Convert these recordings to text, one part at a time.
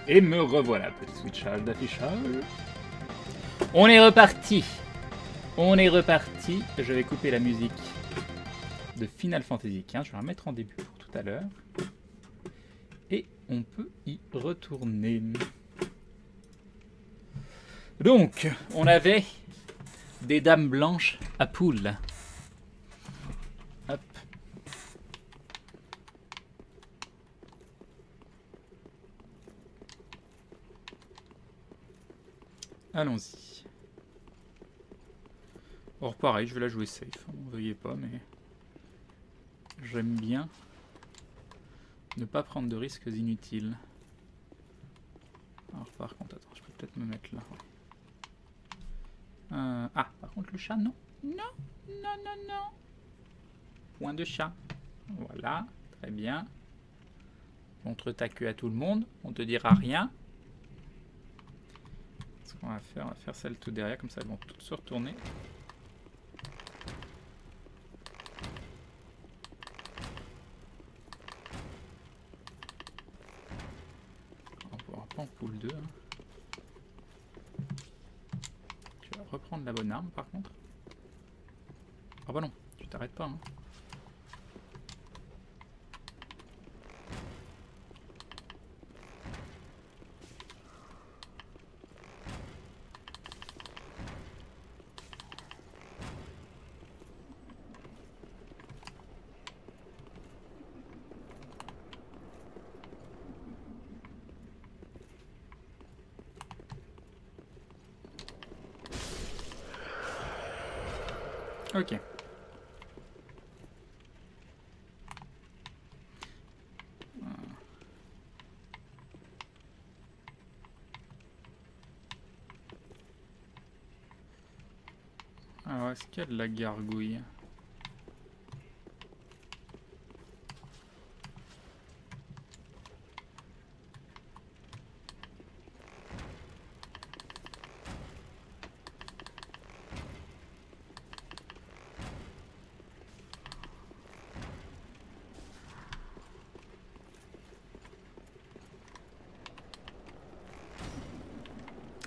Et me revoilà, petit switchage d'affichage. On est reparti. On est reparti. Je vais couper la musique de Final Fantasy XV. Je vais la mettre en début pour tout à l'heure. Et on peut y retourner. Donc, on avait des dames blanches à poule. Hop. Allons-y. Or pareil, je vais la jouer safe. Ne veuillez pas, mais j'aime bien ne pas prendre de risques inutiles. Alors par contre, attends, je peux peut-être me mettre là. Ah, par contre le chat, non. Non, non, non, non. Point de chat. Voilà, très bien. Montre ta queue à tout le monde, on te dira rien. Ce qu'on va faire celle tout derrière, comme ça elles vont toutes se retourner. On pourra pas en pool 2. Hein. Tu vas reprendre la bonne arme par contre. Ah bah non, tu t'arrêtes pas. Hein. Ok. Alors, est-ce qu'il y a de la gargouille?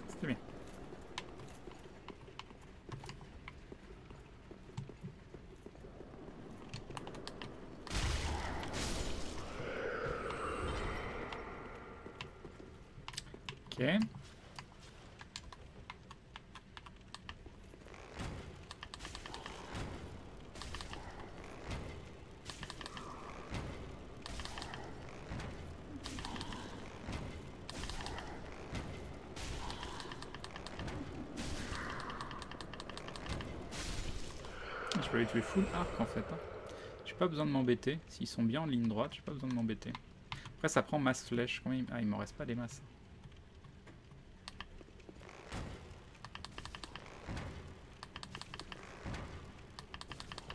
C'était bien. Ok. Je peux les tuer full arc en fait. Hein. J'ai pas besoin de m'embêter. S'ils sont bien en ligne droite, j'ai pas besoin de m'embêter. Après ça prend masse flèche. Ah, il m'en reste pas des masses.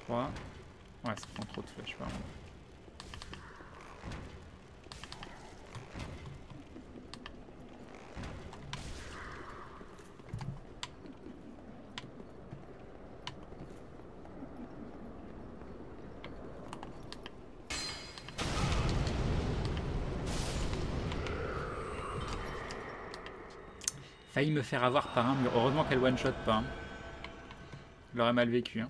3. Ouais, ça prend trop de flèches par contre. Failli me faire avoir par un mur. Heureusement qu'elle one-shot pas. Hein. Je l'aurais mal vécu. Hein.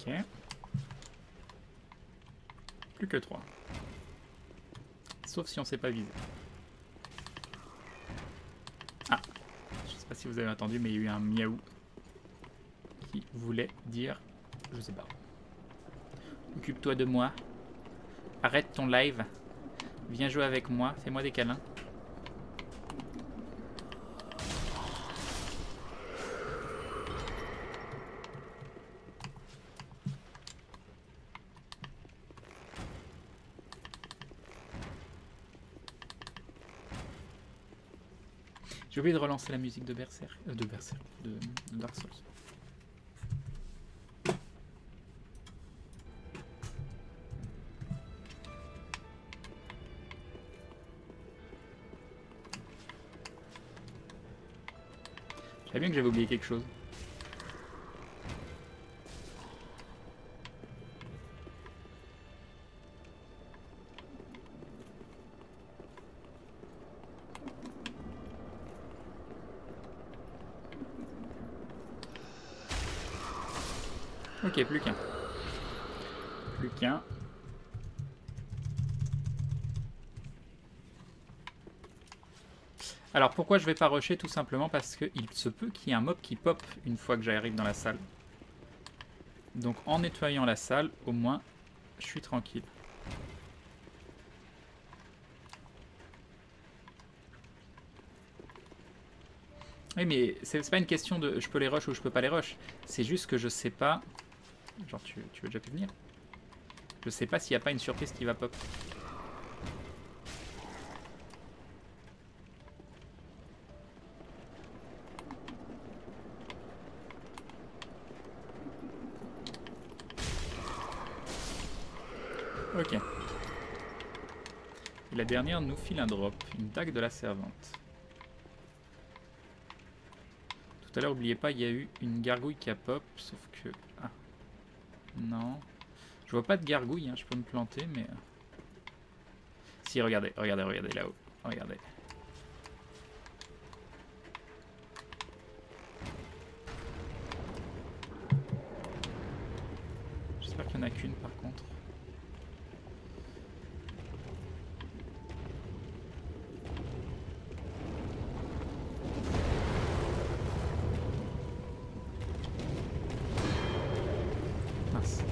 Ok. Plus que 3. Sauf si on sait pas viser. Ah, je sais pas si vous avez entendu, mais il y a eu un miaou qui voulait dire, je sais pas. Occupe-toi de moi. Arrête ton live. Viens jouer avec moi. Fais-moi des câlins. J'ai oublié de relancer la musique de Berserk, de Dark Souls. Je savais bien que j'avais oublié quelque chose. Ok, plus qu'un. Plus qu'un. Alors pourquoi je vais pas rusher? Tout simplement parce qu'il se peut qu'il y ait un mob qui pop une fois que j'arrive dans la salle. Donc en nettoyant la salle, au moins, je suis tranquille. Oui, mais c'est pas une question de je peux les rush ou je peux pas les rush. C'est juste que je sais pas... Genre, tu veux déjà plus venir? Je sais pas s'il n'y a pas une surprise qui va pop. Ok. Et la dernière nous file un drop, une dague de la servante. Tout à l'heure, n'oubliez pas, il y a eu une gargouille qui a pop, sauf que... Ah. Non. Je vois pas de gargouille, hein, je peux me planter, mais... Si, regardez, regardez, regardez là-haut. Regardez. J'espère qu'il n'y en a qu'une, par contre. Mince.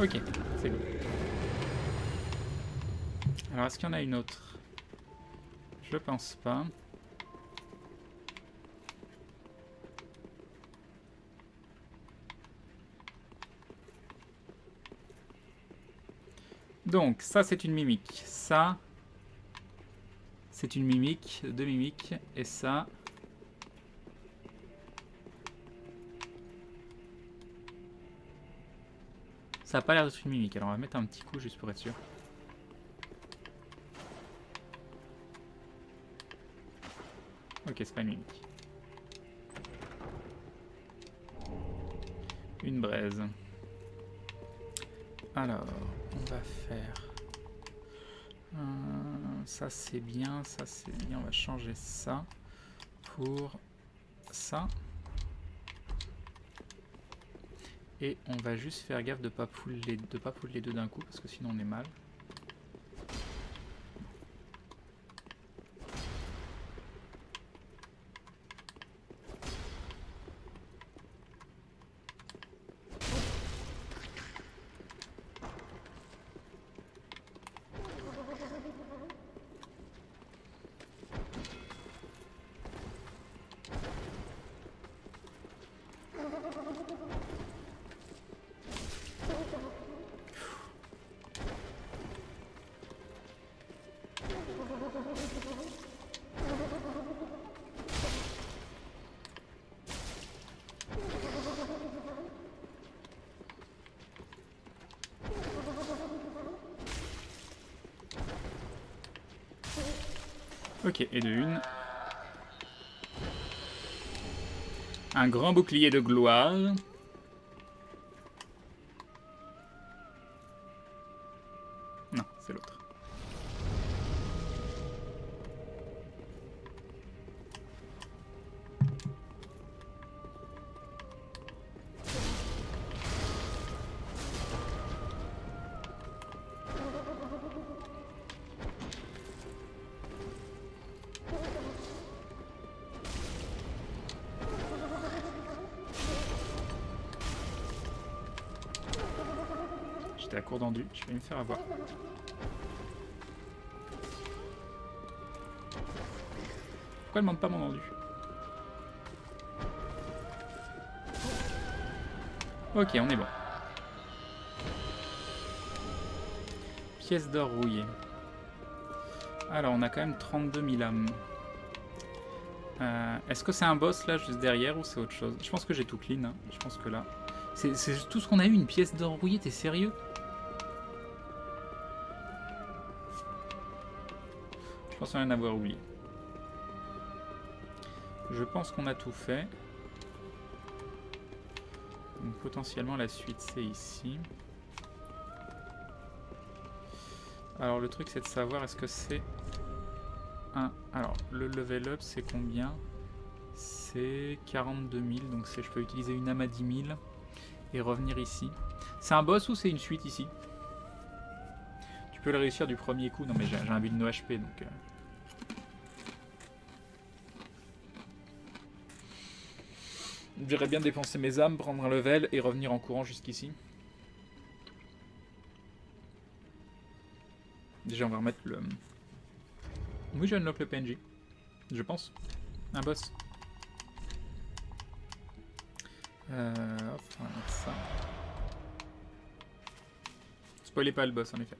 Ok, c'est bon. Alors, est-ce qu'il y en a une autre? Je pense pas. Donc, ça, c'est une mimique. Ça, c'est une mimique, deux mimiques. Et ça... Ça n'a pas l'air d'être une mimique. Alors, on va mettre un petit coup juste pour être sûr. Ok, c'est pas une mimique. Une braise. Alors, on va faire... ça c'est bien, ça c'est bien. On va changer ça pour ça. Et on va juste faire gaffe de ne pas pull les deux d'un coup parce que sinon on est mal. Ok, et de une. Un grand bouclier de gloire. Non, c'est l'autre. J'étais à court d'endu, je vais me faire avoir. Pourquoi elle demande pas mon endu? Ok, on est bon. Pièce d'or rouillée. Alors, on a quand même 32 000 âmes. Est-ce que c'est un boss là, juste derrière, ou c'est autre chose? Je pense que j'ai tout clean. Hein. Je pense que là... C'est tout ce qu'on a eu, une pièce d'or rouillée, t'es sérieux? Je pense rien avoir oublié. Je pense qu'on a tout fait. Donc potentiellement la suite c'est ici. Alors le truc c'est de savoir est-ce que c'est un... Alors le level up c'est combien? C'est 42 000, donc je peux utiliser une âme à 10 000 et revenir ici. C'est un boss ou c'est une suite ici? Tu peux le réussir du premier coup. Non mais j'ai un build no HP donc... J'irais bien dépenser mes âmes, prendre un level et revenir en courant jusqu'ici. Déjà on va remettre le... Oui, je unlock le PNJ. Je pense. Un boss. Hop, on va mettre ça. Spoilez pas le boss en effet.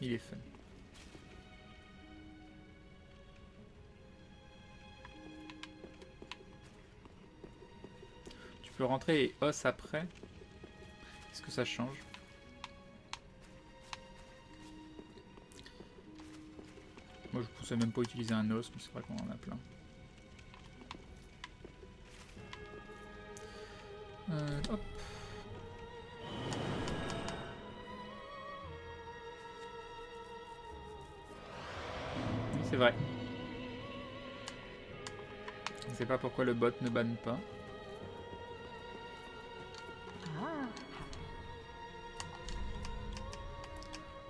Il est fun. Tu peux rentrer et os après. Est-ce que ça change? Moi je pensais même pas utiliser un os, mais c'est vrai qu'on en a plein. Hop. Oui, c'est vrai. Je ne sais pas pourquoi le bot ne banne pas.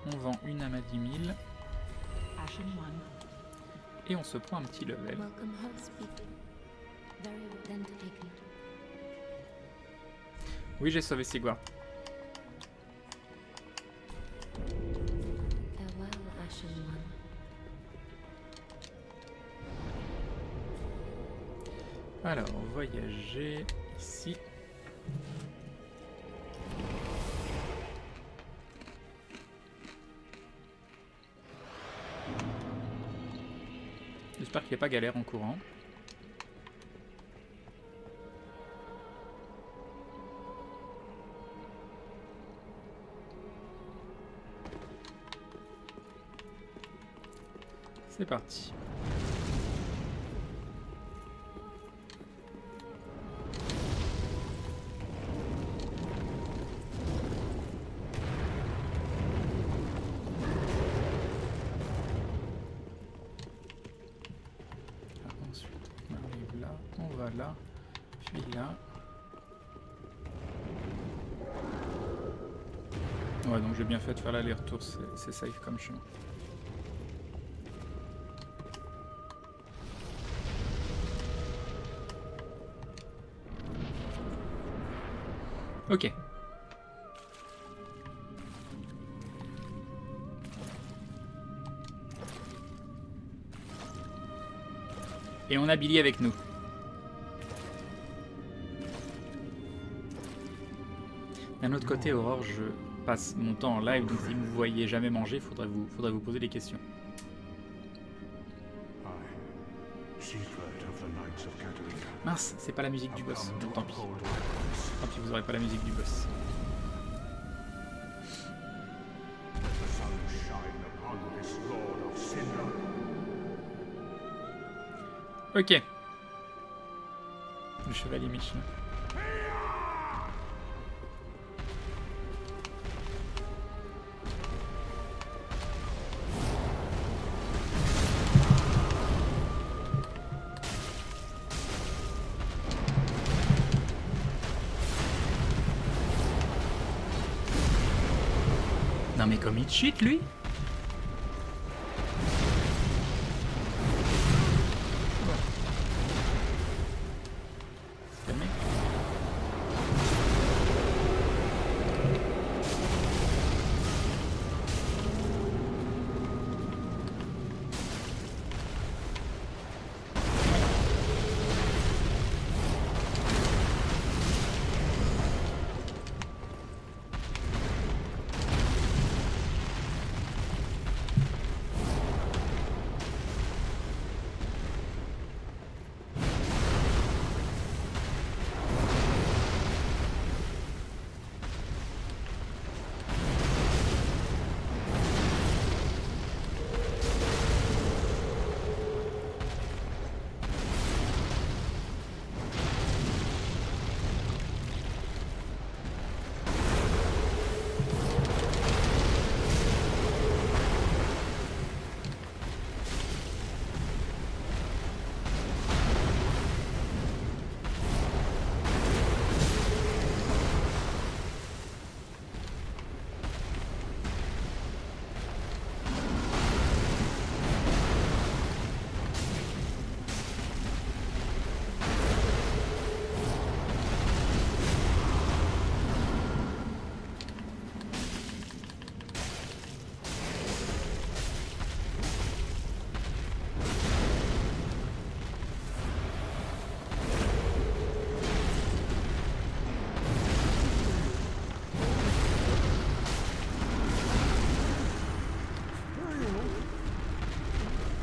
On vend une âme à 10 000. Et on se prend un petit level. Oui, j'ai sauvé Sigward. Alors, voyager ici. J'espère qu'il n'y a pas galère en courant. C'est parti. Ensuite, on arrive là, on va là, puis là. Ouais, donc j'ai bien fait de faire l'aller-retour, c'est safe comme chemin. Ok. Et on a Billy avec nous. D'un autre côté, Aurore, je passe mon temps en live, donc si vous ne voyez jamais manger, faudrait vous poser des questions. Mince, c'est pas la musique du boss, donc tant pis. Tant pis, vous aurez pas la musique du boss. Ok. Le chevalier Michelin. Non mais comme il cheat lui.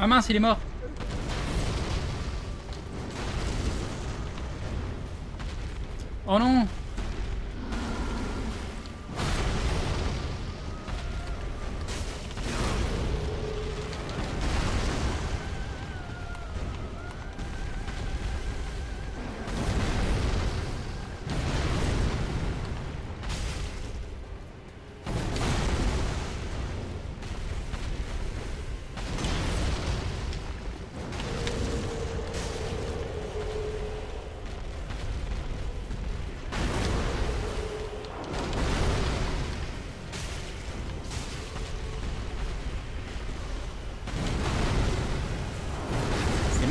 Ah mince, il est mort. Oh non.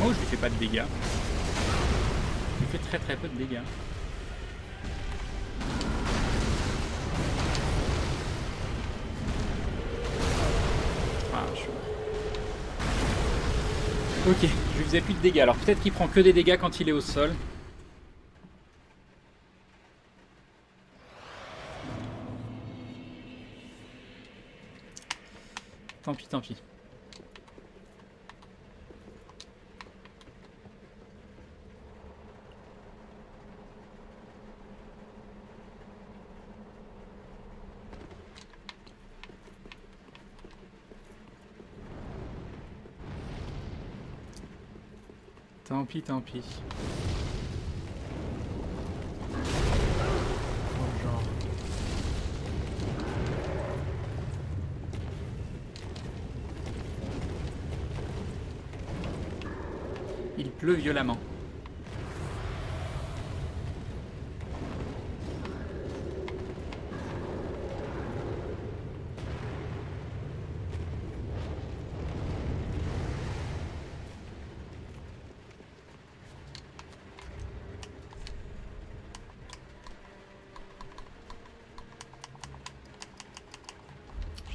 Moi, je lui fais pas de dégâts. Je lui fais très peu de dégâts. Ah, chaud. Ok, je lui faisais plus de dégâts. Alors peut-être qu'il prend que des dégâts quand il est au sol. Tant pis, tant pis. Tant pis, tant pis. Genre. Il pleut violemment.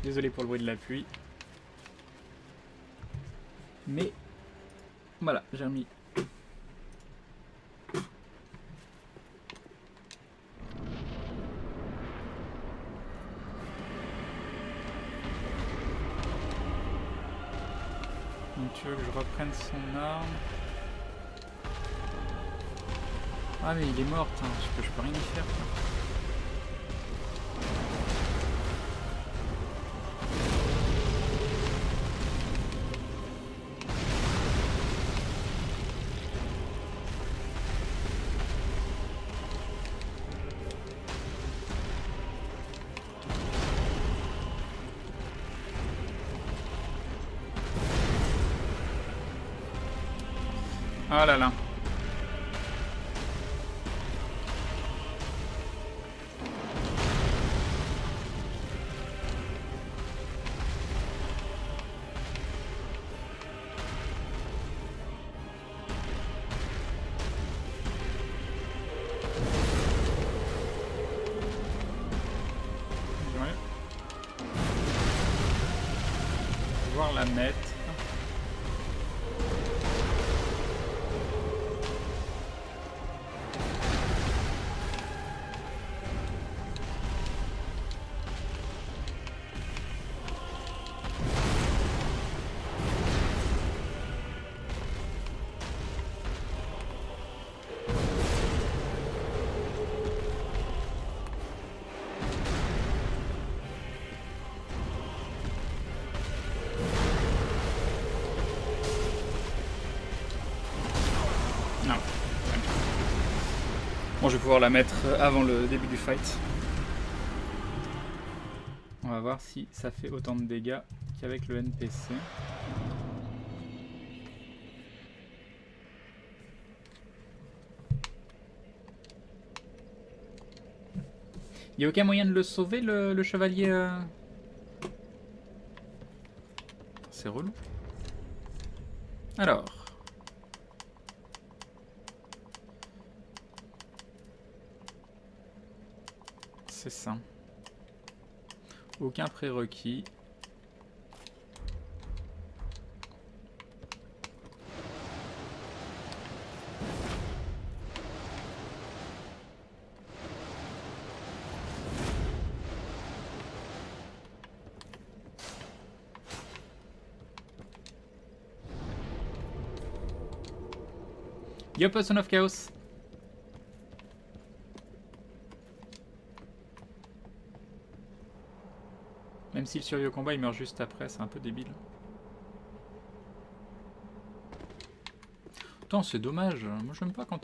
Désolé pour le bruit de la pluie. Mais voilà, j'ai remis. Donc tu veux que je reprenne son arme? Ah mais il est mort, hein. Je peux rien y faire. Quoi. Oh là là. Pouvoir la mettre. Non. Bon, je vais pouvoir la mettre avant le début du fight. On va voir si ça fait autant de dégâts qu'avec le NPC. Il n'y a aucun moyen de le sauver, le chevalier C'est relou. Alors. C'est ça. Aucun prérequis. Yo, Son of Chaos. Même si le survie au combat il meurt juste après, c'est un peu débile. Putain, c'est dommage. Moi j'aime pas quand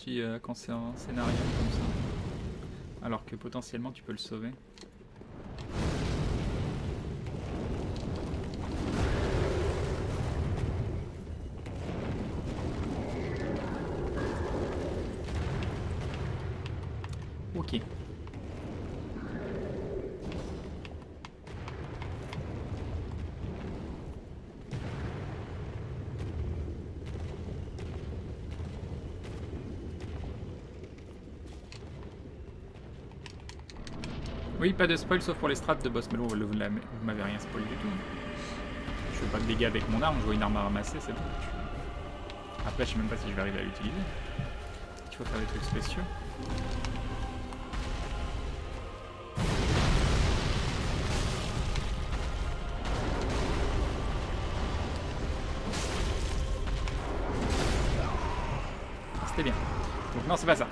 c'est un scénario comme ça. Alors que potentiellement tu peux le sauver. Ok. Oui, pas de spoil sauf pour les strats de boss. Mais bon, vous m'avez rien spoil du tout. Je fais pas de dégâts avec mon arme, je vois une arme à ramasser, c'est bon. Après, je sais même pas si je vais arriver à l'utiliser. Il faut faire des trucs spéciaux. C'était bien. Donc non, c'est pas ça.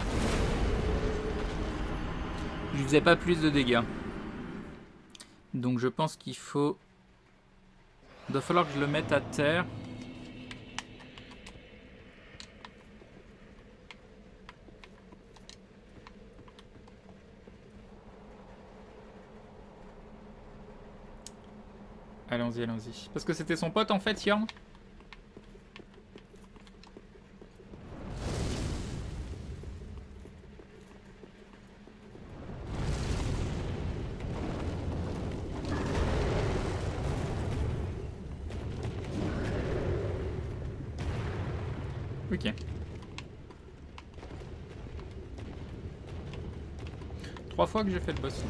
Je faisais pas plus de dégâts. Donc je pense qu'il faut... Il va falloir que je le mette à terre. Allons-y, allons-y. Parce que c'était son pote en fait, Yorn. Ok. 3 fois que j'ai fait le boss.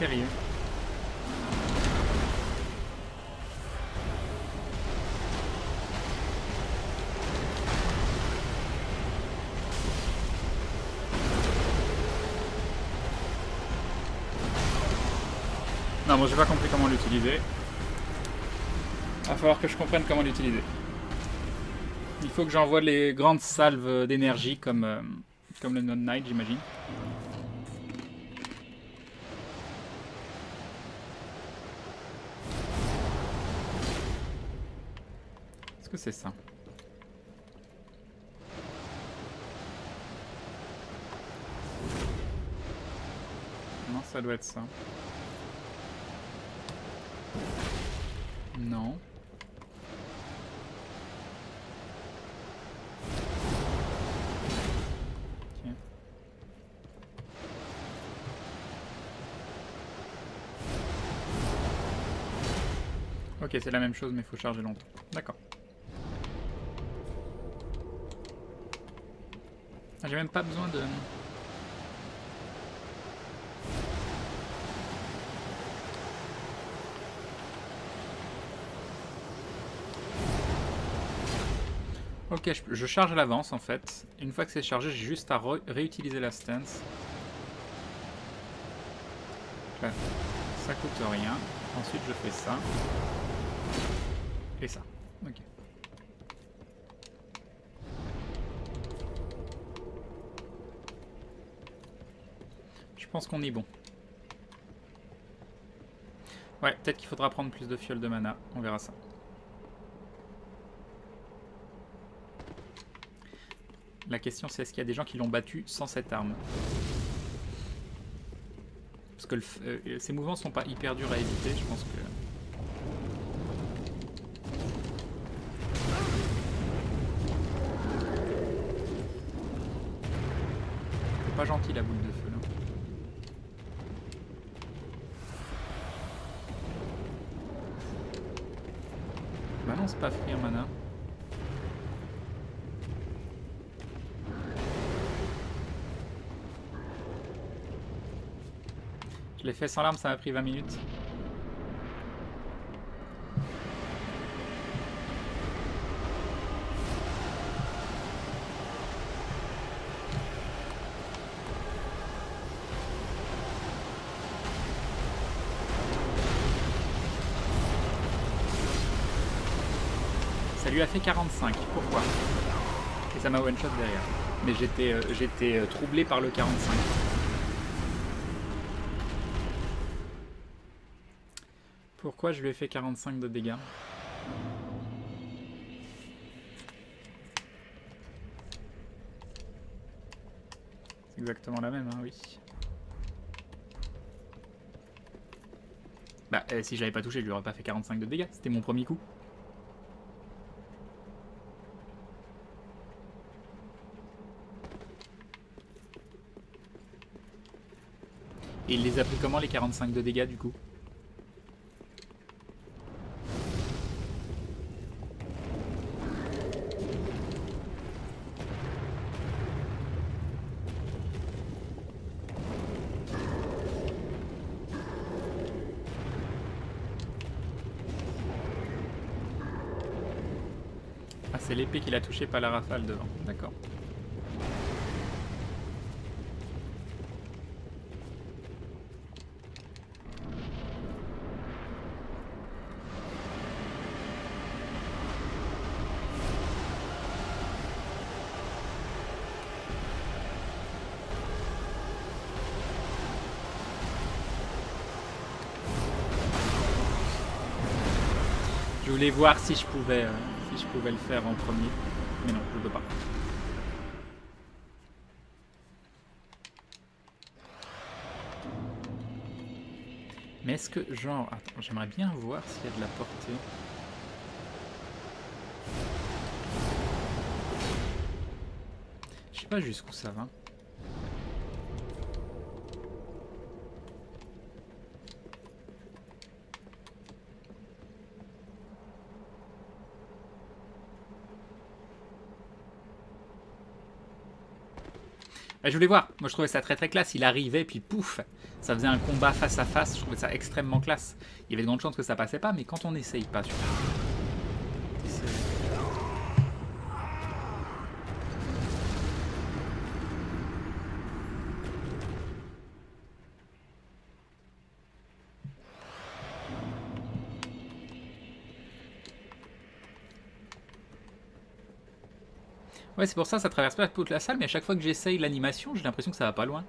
Sérieux. Non, bon, j'ai pas compris comment l'utiliser. Va falloir que je comprenne comment l'utiliser. Il faut que j'envoie les grandes salves d'énergie comme le Non Knight, j'imagine. Est-ce que c'est ça? Non, ça doit être ça. Non. Ok. Ok, c'est la même chose, mais il faut charger longtemps. D'accord. Ah, j'ai même pas besoin de... Ok, je charge à l'avance en fait. Une fois que c'est chargé, j'ai juste à réutiliser la stance. Là, ça coûte rien. Ensuite, je fais ça. Et ça. Ok. Je pense qu'on est bon. Ouais, peut-être qu'il faudra prendre plus de fioles de mana. On verra ça. La question c'est est-ce qu'il y a des gens qui l'ont battu sans cette arme? Parce que ces mouvements sont pas hyper durs à éviter, je pense que... C'est pas gentil la boule de feu là. Bah non, c'est pas free en mana. Je l'ai fait sans l'arme, ça m'a pris 20 minutes. Ça lui a fait 45, pourquoi? Et ça m'a one shot derrière. Mais j'étais troublé par le 45. Pourquoi je lui ai fait 45 de dégâts? C'est exactement la même, hein, oui. Bah, si j'avais pas touché, je lui aurais pas fait 45 de dégâts. C'était mon premier coup. Et il les a pris comment les 45 de dégâts du coup? Ah, c'est l'épée qu'il a touché, pas la rafale devant. D'accord. Je voulais voir si je pouvais le faire en premier. Mais non, je peux pas. Mais est-ce que, genre... Attends, j'aimerais bien voir s'il y a de la portée. Je sais pas jusqu'où ça va. Je voulais voir, moi je trouvais ça très très classe, il arrivait puis pouf, ça faisait un combat face à face, je trouvais ça extrêmement classe. Il y avait de grandes chances que ça passait pas, mais quand on essaye pas, tu vois. Ouais, c'est pour ça, ça traverse pas toute la salle, mais à chaque fois que j'essaye l'animation, j'ai l'impression que ça va pas loin.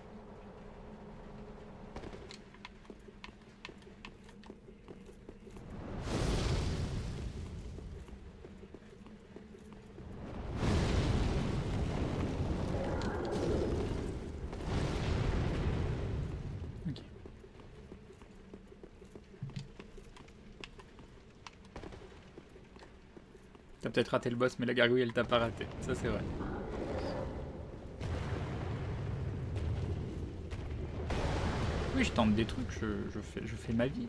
Ok. T'as peut-être raté le boss, mais la gargouille elle t'a pas raté, ça c'est vrai. Oui, je tente des trucs, je fais ma vie.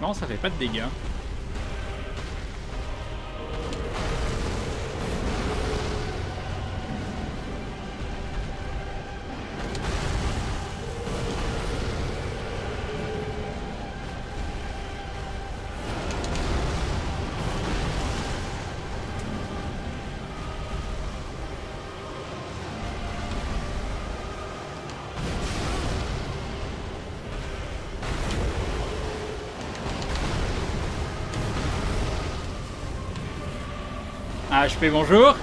Apparemment ça fait pas de dégâts. HP, bonjour.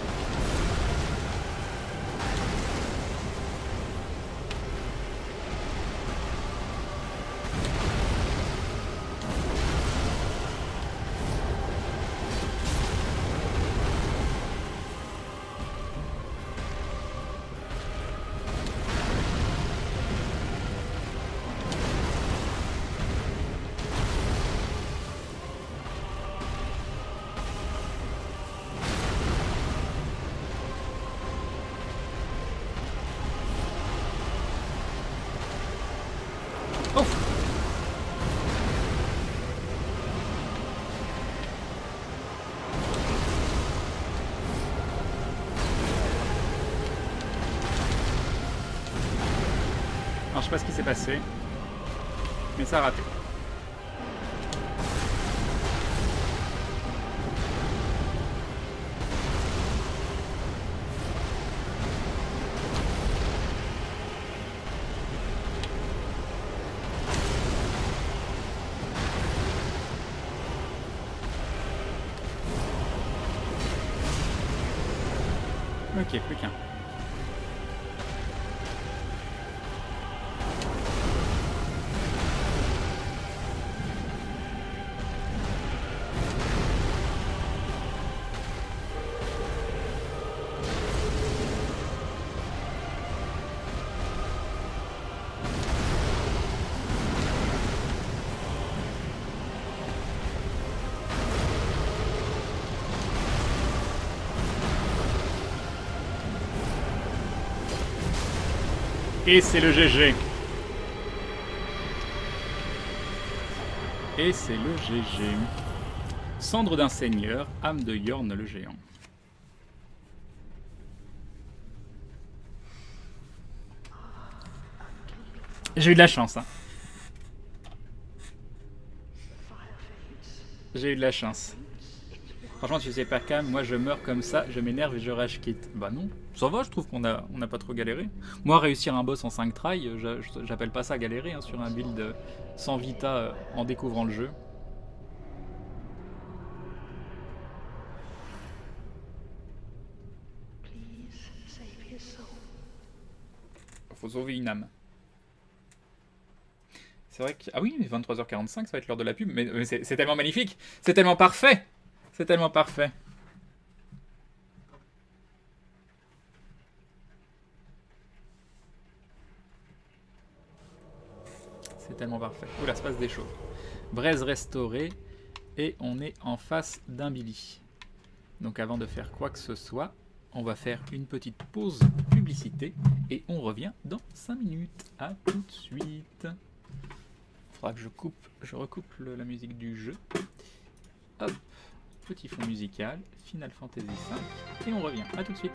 Alors, je sais pas ce qui s'est passé, mais ça a raté. Ok, plus qu'un. Et c'est le GG. Et c'est le GG. Cendre d'un seigneur, âme de Yorn le géant. J'ai eu de la chance, hein. J'ai eu de la chance. Franchement, tu sais pas Cam, moi je meurs comme ça, je m'énerve et je rage quitte. Bah non, ça va, je trouve qu'on a pas trop galéré. Moi, réussir un boss en 5 tries, j'appelle pas ça galérer hein, sur un build sans vita en découvrant le jeu. Faut sauver une âme. C'est vrai que... Ah oui, mais 23h45, ça va être l'heure de la pub, mais c'est tellement magnifique, c'est tellement parfait. C'est tellement parfait. C'est tellement parfait. Oula, se passe des choses. Braise restaurée. Et on est en face d'un Billy. Donc avant de faire quoi que ce soit, on va faire une petite pause publicité. Et on revient dans 5 minutes. A tout de suite. Faudra que je recoupe la musique du jeu. Hop. Petit fond musical, Final Fantasy V, et on revient, à tout de suite.